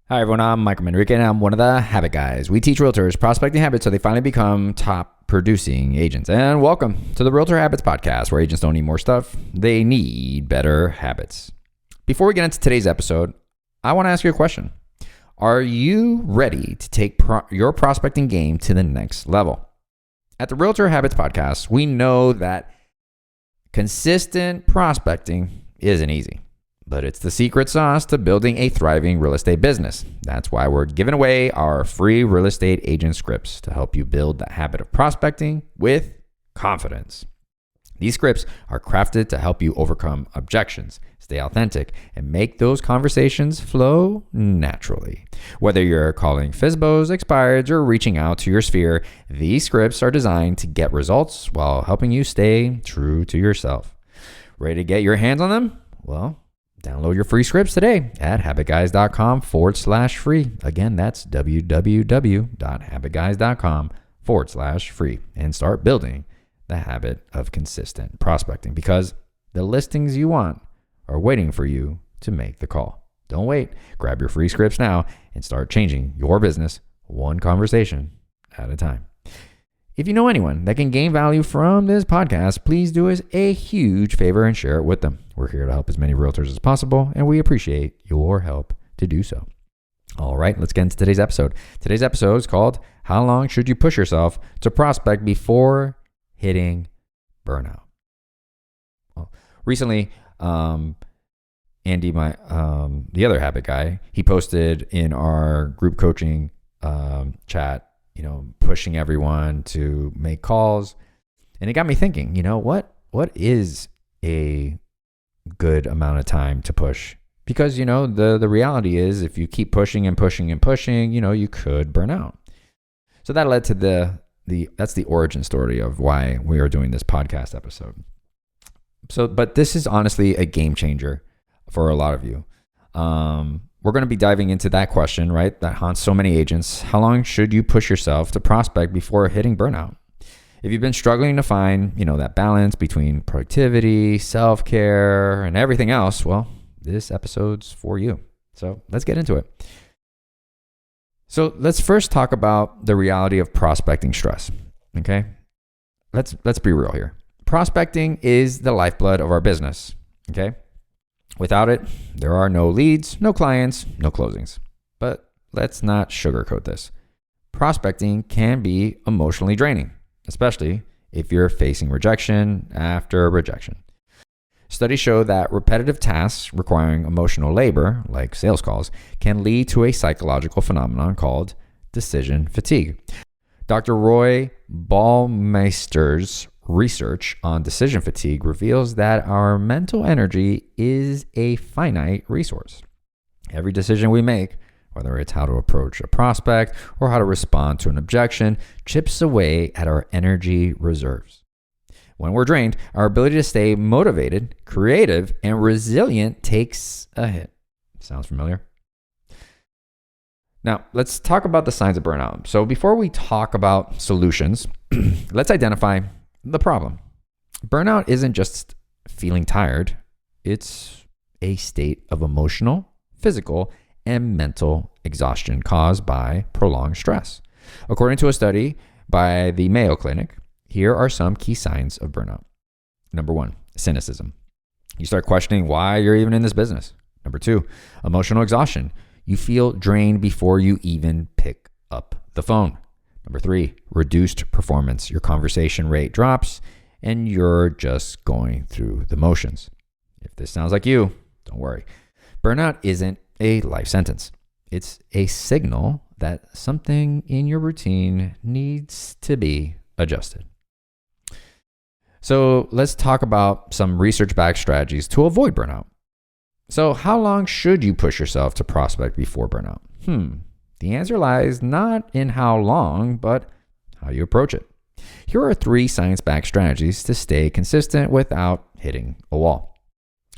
Hi everyone, I'm Michael Manrique and I'm one of the Habit Guys. We teach realtors prospecting habits so they finally become top producing agents. And welcome to the Realtor Habits Podcast, where agents don't need more stuff, they need better habits. Before we get into today's episode, I want to ask you a question. Are you ready to take your prospecting game to the next level? At the Realtor Habits Podcast, we know that consistent prospecting isn't easy, but it's the secret sauce to building a thriving real estate business. That's why we're giving away our free real estate agent scripts to help you build the habit of prospecting with confidence. These scripts are crafted to help you overcome objections, stay authentic, and make those conversations flow naturally. Whether you're calling FSBOs, expireds, or reaching out to your sphere, these scripts are designed to get results while helping you stay true to yourself. Ready to get your hands on them? Well, download your free scripts today at HabitGuys.com/free. Again, that's www.HabitGuys.com/free and start building the habit of consistent prospecting, because the listings you want are waiting for you to make the call. Don't wait. Grab your free scripts now and start changing your business one conversation at a time. If you know anyone that can gain value from this podcast, please do us a huge favor and share it with them. We're here to help as many realtors as possible, and we appreciate your help to do so. All right, let's get into today's episode. Today's episode is called How Long Should You Push Yourself to Prospect Before Hitting Burnout? Well, recently, Andy, the other habit guy, he posted in our group coaching chat, pushing everyone to make calls. And it got me thinking, what is a good amount of time to push? Because, the reality is, if you keep pushing and pushing and pushing, you could burn out. So that led to that's the origin story of why we are doing this podcast episode. But this is honestly a game changer for a lot of you. We're going to be diving into that question, right? That haunts so many agents. How long should you push yourself to prospect before hitting burnout? If you've been struggling to find, that balance between productivity, self-care, and everything else, well, this episode's for you. So let's get into it. So let's first talk about the reality of prospecting stress. Okay? Let's be real here. Prospecting is the lifeblood of our business. Okay? Without it, there are no leads, no clients, no closings. But let's not sugarcoat this. Prospecting can be emotionally draining, especially if you're facing rejection after rejection. Studies show that repetitive tasks requiring emotional labor, like sales calls, can lead to a psychological phenomenon called decision fatigue. Dr. Roy Baumeister's research on decision fatigue reveals that our mental energy is a finite resource. Every decision we make, whether it's how to approach a prospect or how to respond to an objection, chips away at our energy reserves. When we're drained, our ability to stay motivated, creative, and resilient takes a hit. Sounds familiar? Now, let's talk about the signs of burnout. So before we talk about solutions, let's identify the problem. Burnout isn't just feeling tired. It's a state of emotional, physical, and mental exhaustion caused by prolonged stress. According to a study by the Mayo Clinic, here are some key signs of burnout. Number 1, cynicism. You start questioning why you're even in this business. Number 2, emotional exhaustion. You feel drained before you even pick up the phone. Number 3, reduced performance. Your conversation rate drops and you're just going through the motions. If this sounds like you, don't worry. Burnout isn't a life sentence. It's a signal that something in your routine needs to be adjusted. So let's talk about some research-backed strategies to avoid burnout. So how long should you push yourself to prospect before burnout? The answer lies not in how long, but how you approach it. Here are 3 science-backed strategies to stay consistent without hitting a wall.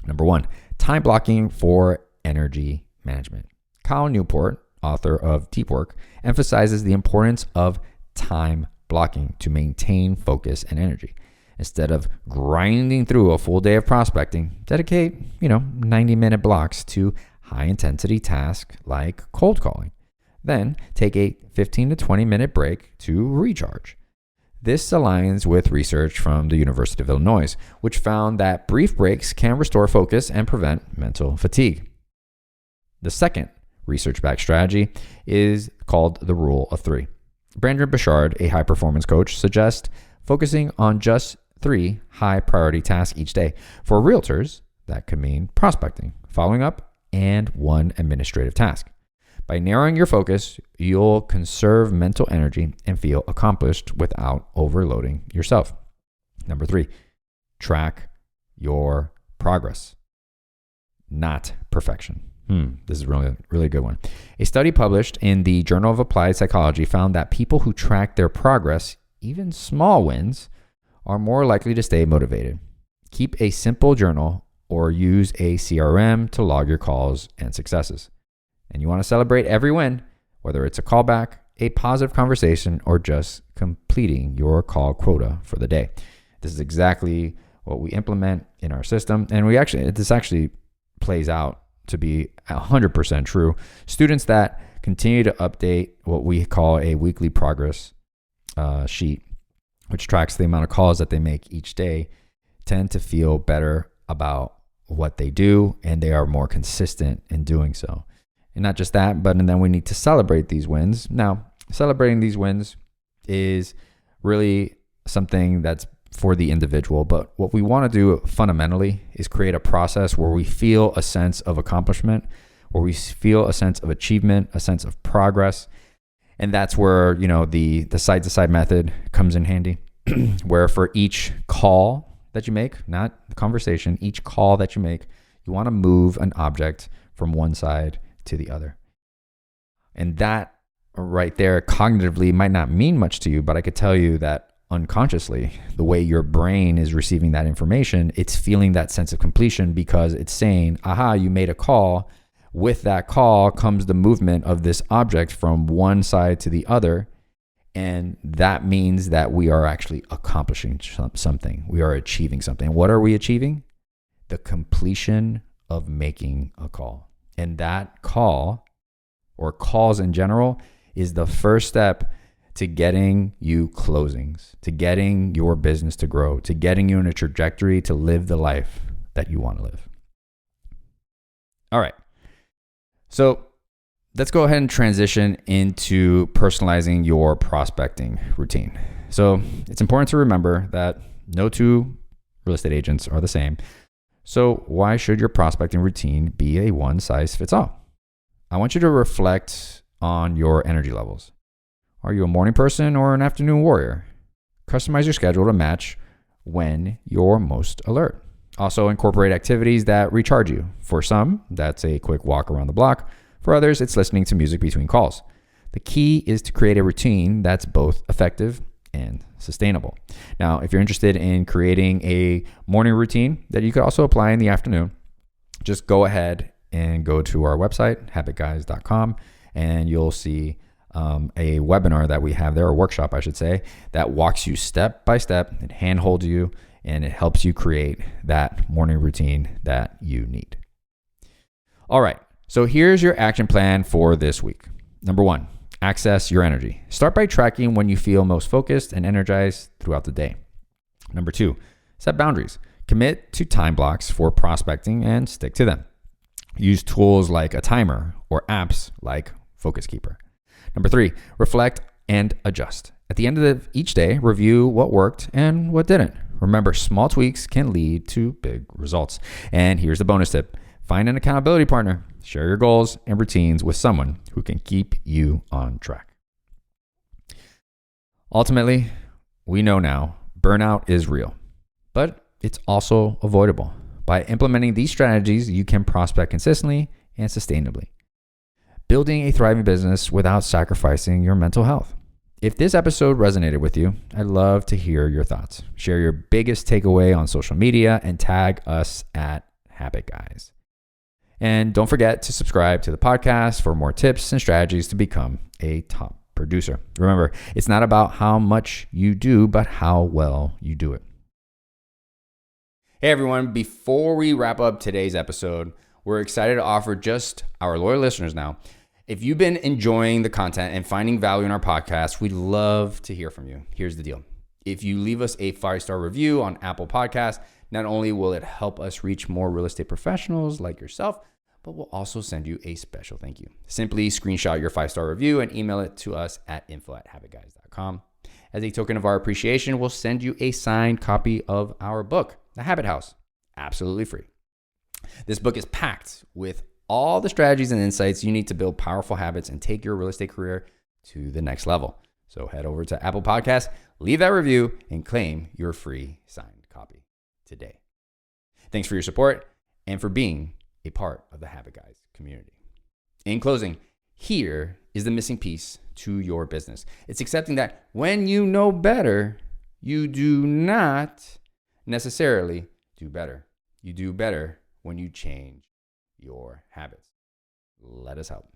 Number 1, time blocking for energy management. Kyle Newport, author of Deep Work, emphasizes the importance of time blocking to maintain focus and energy. Instead of grinding through a full day of prospecting, dedicate, 90-minute blocks to high-intensity task like cold calling. Then take a 15 to 20 minute break to recharge. This aligns with research from the University of Illinois, which found that brief breaks can restore focus and prevent mental fatigue. The second research-backed strategy is called the Rule of Three. Brandon Bouchard, a high-performance coach, suggests focusing on just 3 high-priority tasks each day. For realtors, that could mean prospecting, following up, and 1 administrative task. By narrowing your focus, you'll conserve mental energy and feel accomplished without overloading yourself. Number 3, track your progress, not perfection. This is really good one. A study published in the Journal of Applied Psychology found that people who track their progress, even small wins, are more likely to stay motivated. Keep a simple journal or use a CRM to log your calls and successes. And you want to celebrate every win, whether it's a callback, a positive conversation, or just completing your call quota for the day. This is exactly what we implement in our system. And this actually plays out to be 100% true. Students that continue to update what we call a weekly progress sheet, which tracks the amount of calls that they make each day, tend to feel better about what they do, and they are more consistent in doing so. And not just that, but and then we need to celebrate these wins. Now, celebrating these wins is really something that's for the individual, but what we want to do fundamentally is create a process where we feel a sense of accomplishment, where we feel a sense of achievement, a sense of progress. And that's where, the side-to-side method comes in handy, where for each call that you make, not the conversation, each call that you make, you want to move an object from one side to the other. And that right there cognitively might not mean much to you, but I could tell you that unconsciously, the way your brain is receiving that information, it's feeling that sense of completion because it's saying, aha, you made a call. With that call comes the movement of this object from one side to the other. And that means that we are actually accomplishing something. We are achieving something. What are we achieving? The completion of making a call. And that call, or calls in general, is the first step to getting you closings, to getting your business to grow, to getting you in a trajectory to live the life that you want to live. All right. So let's go ahead and transition into personalizing your prospecting routine. So it's important to remember that no 2 real estate agents are the same. So why should your prospecting routine be a one-size-fits-all? I want you to reflect on your energy levels. Are you a morning person or an afternoon warrior? Customize your schedule to match when you're most alert. Also incorporate activities that recharge you. For some, that's a quick walk around the block. For others, it's listening to music between calls. The key is to create a routine that's both effective and sustainable. Now, if you're interested in creating a morning routine that you could also apply in the afternoon, just go ahead and go to our website, HabitGuys.com, and you'll see a webinar that we have there, a workshop, I should say, that walks you step by step and handholds you, and it helps you create that morning routine that you need. All right, so here's your action plan for this week. Number 1, access your energy. Start by tracking when you feel most focused and energized throughout the day. Number 2, set boundaries. Commit to time blocks for prospecting and stick to them. Use tools like a timer or apps like Focus Keeper. Number 3, reflect and adjust. At the end of each day, review what worked and what didn't. Remember, small tweaks can lead to big results. And here's the bonus tip. Find an accountability partner. Share your goals and routines with someone who can keep you on track. Ultimately, we know now burnout is real, but it's also avoidable. By implementing these strategies, you can prospect consistently and sustainably, building a thriving business without sacrificing your mental health. If this episode resonated with you, I'd love to hear your thoughts. Share your biggest takeaway on social media and tag us at HabitGuys. And don't forget to subscribe to the podcast for more tips and strategies to become a top producer. Remember, it's not about how much you do, but how well you do it. Hey everyone, before we wrap up today's episode, we're excited to offer just our loyal listeners now. If you've been enjoying the content and finding value in our podcast, we'd love to hear from you. Here's the deal. If you leave us a 5-star review on Apple Podcasts, not only will it help us reach more real estate professionals like yourself, but we'll also send you a special thank you. Simply screenshot your 5-star review and email it to us at info@habitguys.com. As a token of our appreciation, we'll send you a signed copy of our book, The Habit House, absolutely free. This book is packed with all the strategies and insights you need to build powerful habits and take your real estate career to the next level. So head over to Apple Podcasts, leave that review, and claim your free signed copy today. Thanks for your support and for being a part of the Habit Guys community. In closing, here is the missing piece to your business. It's accepting that when you know better, you do not necessarily do better. You do better when you change your habits. Let us help.